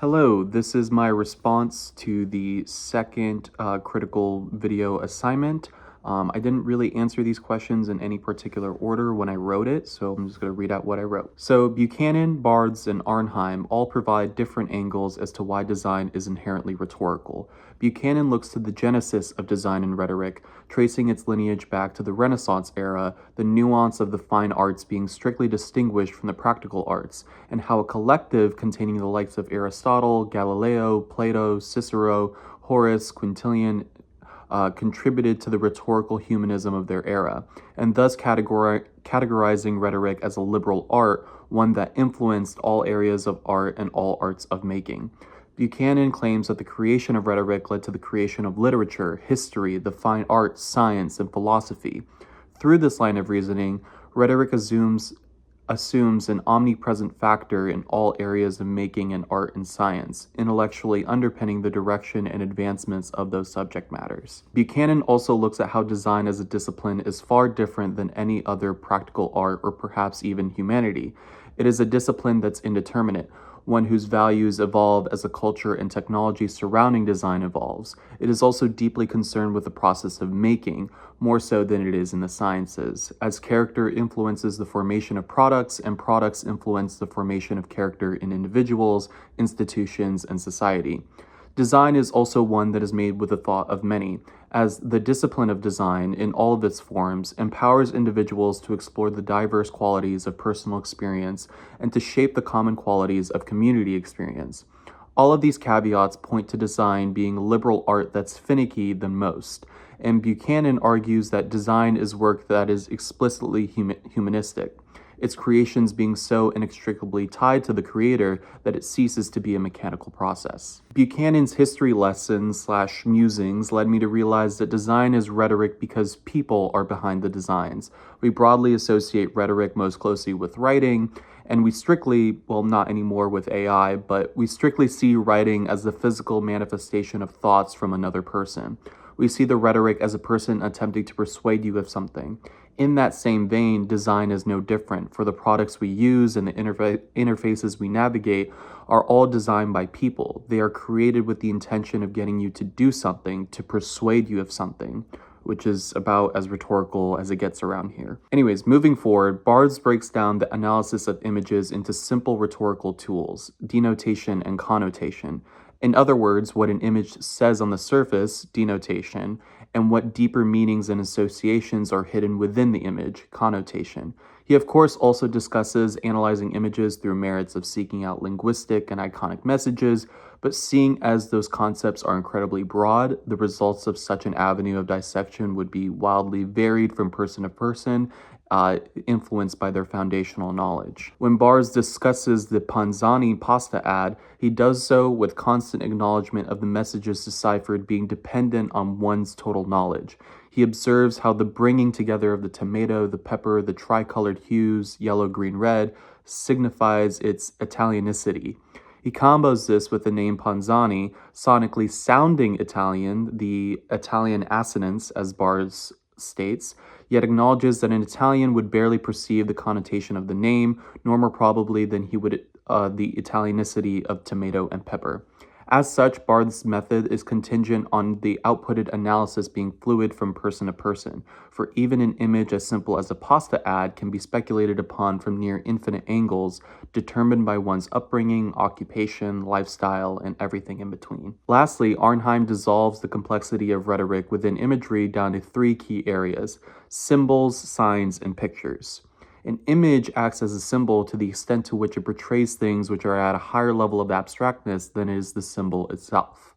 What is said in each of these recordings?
Hello, this is my response to the second critical video assignment. I didn't really answer these questions in any particular order when I wrote it, so I'm just going to read out what I wrote. So Buchanan, Barthes, and Arnheim all provide different angles as to why design is inherently rhetorical. Buchanan looks to the genesis of design and rhetoric, tracing its lineage back to the Renaissance era, the nuance of the fine arts being strictly distinguished from the practical arts, and how a collective containing the likes of Aristotle, Galileo, Plato, Cicero, Horace, Quintilian, contributed to the rhetorical humanism of their era, and thus categorizing rhetoric as a liberal art, one that influenced all areas of art and all arts of making. Buchanan claims that the creation of rhetoric led to the creation of literature, history, the fine arts, science, and philosophy. Through this line of reasoning, rhetoric assumes an omnipresent factor in all areas of making and art and science, intellectually underpinning the direction and advancements of those subject matters. Buchanan also looks at how design as a discipline is far different than any other practical art or perhaps even humanity. It is a discipline that's indeterminate, one whose values evolve as the culture and technology surrounding design evolves. It is also deeply concerned with the process of making, more so than it is in the sciences, as character influences the formation of products, and products influence the formation of character in individuals, institutions, and society. Design is also one that is made with the thought of many, as the discipline of design, in all of its forms, empowers individuals to explore the diverse qualities of personal experience and to shape the common qualities of community experience. All of these caveats point to design being liberal art that's finicky than most, and Buchanan argues that design is work that is explicitly humanistic, its creations being so inextricably tied to the creator that it ceases to be a mechanical process. Buchanan's history lessons / musings led me to realize that design is rhetoric because people are behind the designs. We broadly associate rhetoric most closely with writing, and we strictly, well, not anymore with AI, but we strictly see writing as the physical manifestation of thoughts from another person. We see the rhetoric as a person attempting to persuade you of something. In that same vein, design is no different, for the products we use and the interfaces we navigate are all designed by people. They are created with the intention of getting you to do something, to persuade you of something, which is about as rhetorical as it gets around here. Anyways, moving forward, Barthes breaks down the analysis of images into simple rhetorical tools, denotation and connotation. In other words, what an image says on the surface, denotation, and what deeper meanings and associations are hidden within the image, connotation. He, of course, also discusses analyzing images through merits of seeking out linguistic and iconic messages, but seeing as those concepts are incredibly broad, the results of such an avenue of dissection would be wildly varied from person to person, influenced by their foundational knowledge. When Barthes discusses the Panzani pasta ad, he does so with constant acknowledgement of the messages deciphered being dependent on one's total knowledge. He observes how the bringing together of the tomato, the pepper, the tricolored hues, yellow, green, red, signifies its Italianicity. He combos this with the name Panzani, sonically sounding Italian, the Italian assonance, as Barthes states, yet acknowledges that an Italian would barely perceive the connotation of the name, nor more probably than he would the Italianicity of tomato and pepper. As such, Barthes' method is contingent on the outputted analysis being fluid from person to person, for even an image as simple as a pasta ad can be speculated upon from near infinite angles, determined by one's upbringing, occupation, lifestyle, and everything in between. Lastly, Arnheim dissolves the complexity of rhetoric within imagery down to three key areas: symbols, signs, and pictures. An image acts as a symbol to the extent to which it portrays things which are at a higher level of abstractness than is the symbol itself.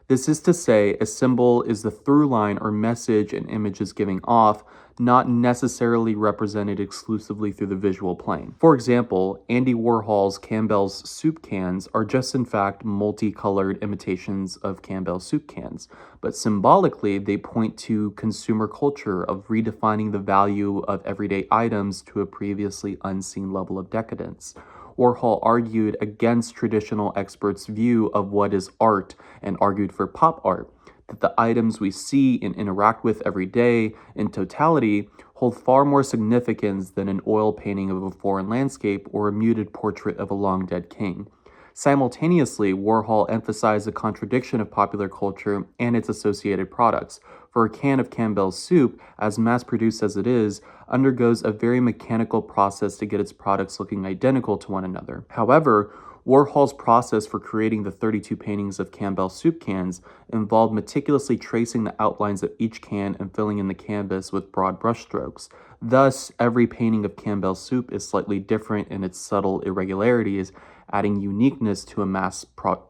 This is to say, a symbol is the through line or message an image is giving off, not necessarily represented exclusively through the visual plane. For example, Andy Warhol's Campbell's soup cans are just in fact multicolored imitations of Campbell's soup cans, but symbolically they point to consumer culture of redefining the value of everyday items to a previously unseen level of decadence. Warhol argued against traditional experts' view of what is art and argued for pop art, that the items we see and interact with every day, in totality, hold far more significance than an oil painting of a foreign landscape or a muted portrait of a long-dead king. Simultaneously, Warhol emphasized the contradiction of popular culture and its associated products. For a can of Campbell's soup, as mass produced as it is, undergoes a very mechanical process to get its products looking identical to one another. However, Warhol's process for creating the 32 paintings of Campbell soup cans involved meticulously tracing the outlines of each can and filling in the canvas with broad brushstrokes. Thus, every painting of Campbell soup is slightly different in its subtle irregularities, adding uniqueness to a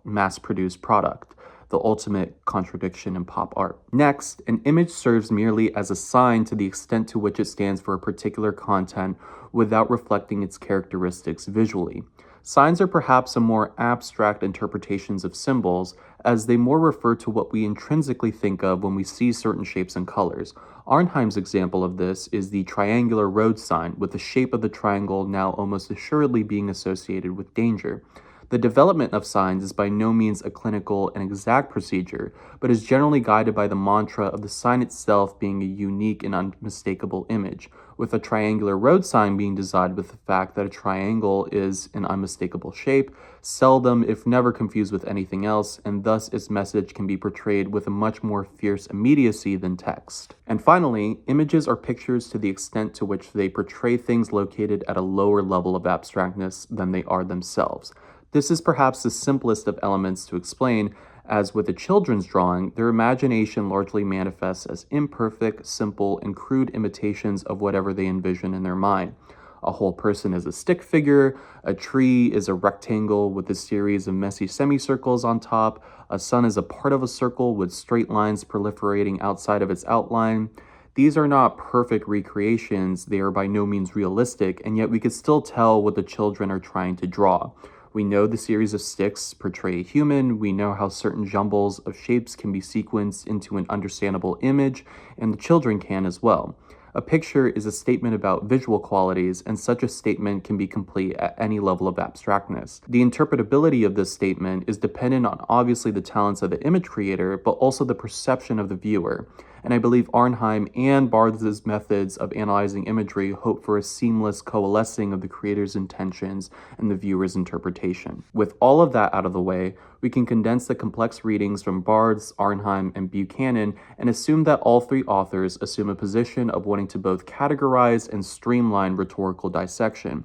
mass-produced product, the ultimate contradiction in pop art. Next, an image serves merely as a sign to the extent to which it stands for a particular content without reflecting its characteristics visually. Signs are perhaps a more abstract interpretations of symbols, as they more refer to what we intrinsically think of when we see certain shapes and colors. Arnheim's example of this is the triangular road sign, with the shape of the triangle now almost assuredly being associated with danger. The development of signs is by no means a clinical and exact procedure, but is generally guided by the mantra of the sign itself being a unique and unmistakable image, with a triangular road sign being designed with the fact that a triangle is an unmistakable shape, seldom if never confused with anything else, and thus its message can be portrayed with a much more fierce immediacy than text. And finally, images are pictures to the extent to which they portray things located at a lower level of abstractness than they are themselves. This is perhaps the simplest of elements to explain, as with a children's drawing, their imagination largely manifests as imperfect, simple, and crude imitations of whatever they envision in their mind. A whole person is a stick figure, a tree is a rectangle with a series of messy semicircles on top, a sun is a part of a circle with straight lines proliferating outside of its outline. These are not perfect recreations, they are by no means realistic, and yet we could still tell what the children are trying to draw. We know the series of sticks portray a human, we know how certain jumbles of shapes can be sequenced into an understandable image, and the children can as well. A picture is a statement about visual qualities, and such a statement can be complete at any level of abstractness. The interpretability of this statement is dependent on obviously the talents of the image creator, but also the perception of the viewer. And I believe Arnheim and Barth's methods of analyzing imagery hope for a seamless coalescing of the creator's intentions and the viewer's interpretation. With all of that out of the way, we can condense the complex readings from Barth's, Arnheim, and Buchanan and assume that all three authors assume a position of wanting to both categorize and streamline rhetorical dissection.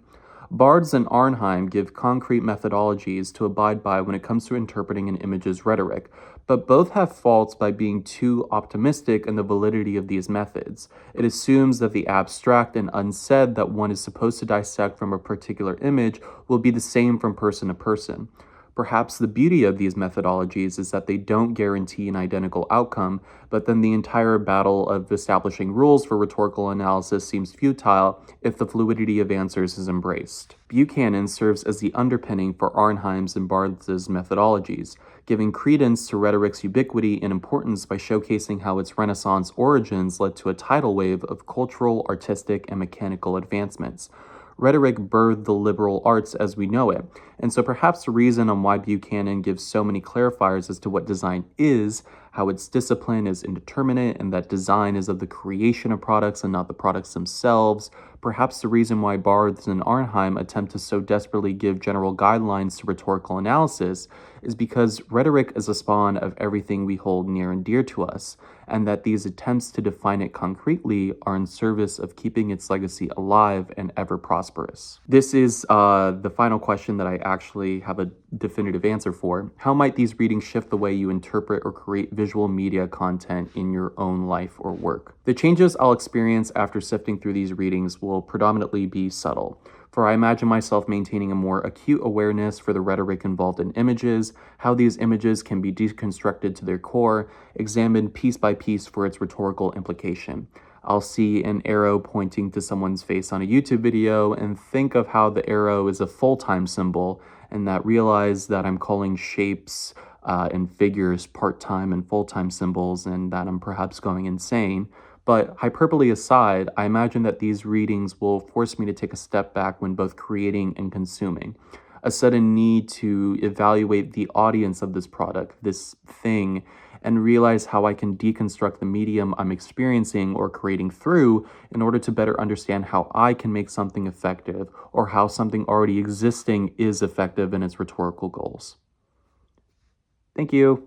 Barths and Arnheim give concrete methodologies to abide by when it comes to interpreting an image's rhetoric, but both have faults by being too optimistic in the validity of these methods. It assumes that the abstract and unsaid that one is supposed to dissect from a particular image will be the same from person to person. Perhaps the beauty of these methodologies is that they don't guarantee an identical outcome, but then the entire battle of establishing rules for rhetorical analysis seems futile if the fluidity of answers is embraced. Buchanan serves as the underpinning for Arnheim's and Barth's methodologies, giving credence to rhetoric's ubiquity and importance by showcasing how its Renaissance origins led to a tidal wave of cultural, artistic, and mechanical advancements. Rhetoric birthed the liberal arts as we know it, and so perhaps the reason on why Buchanan gives so many clarifiers as to what design is, how its discipline is indeterminate, and that design is of the creation of products and not the products themselves, perhaps the reason why Barths and Arnheim attempt to so desperately give general guidelines to rhetorical analysis is because rhetoric is a spawn of everything we hold near and dear to us, and that these attempts to define it concretely are in service of keeping its legacy alive and ever prosperous. This is the final question that I actually have a definitive answer for. How might these readings shift the way you interpret or create visual media content in your own life or work? The changes I'll experience after sifting through these readings will predominantly be subtle, for I imagine myself maintaining a more acute awareness for the rhetoric involved in images, how these images can be deconstructed to their core, examined piece by piece for its rhetorical implication. I'll see an arrow pointing to someone's face on a YouTube video and think of how the arrow is a full-time symbol, and that realize that I'm calling shapes and figures part-time and full-time symbols, and that I'm perhaps going insane. But hyperbole aside, I imagine that these readings will force me to take a step back when both creating and consuming. A sudden need to evaluate the audience of this product, this thing, and realize how I can deconstruct the medium I'm experiencing or creating through in order to better understand how I can make something effective or how something already existing is effective in its rhetorical goals. Thank you.